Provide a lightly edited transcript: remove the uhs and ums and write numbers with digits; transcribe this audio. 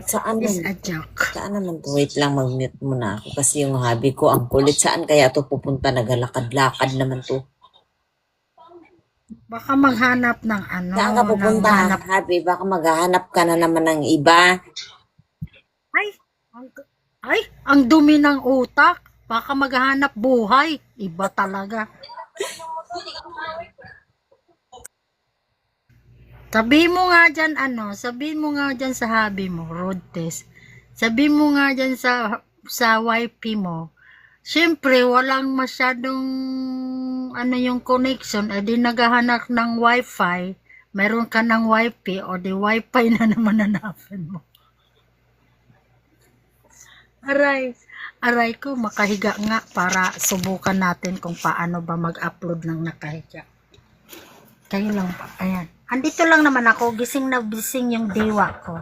Saan Is naman? a joke. Saan naman to? Wait lang, mag-mute muna ako. Kasi yung hobby ko, ang kulit. Saan kaya to pupunta? Naglalakad-lakad naman to. Baka maghanap ng ano, Saan ka ng pupunta, hanap. hobby? Baka maghahanap ka na naman ng iba. Ay, ang, ang dumi ng utak. Baka maghanap buhay. Iba talaga. Sabihin mo nga dyan, sabihin mo nga dyan sa hobby mo, road test. Sabihin mo nga dyan sa wifi mo. Siyempre, walang masyadong yung connection, di naghahanap ng wifi, meron ka ng wifi, o di wifi na naman hanapin mo. Aray, aray ko, makahiga nga para subukan natin kung paano ba mag-upload ng nakahiga. Kayo lang pa, ayan. Andito lang naman ako, gising na gising yung diwa ko.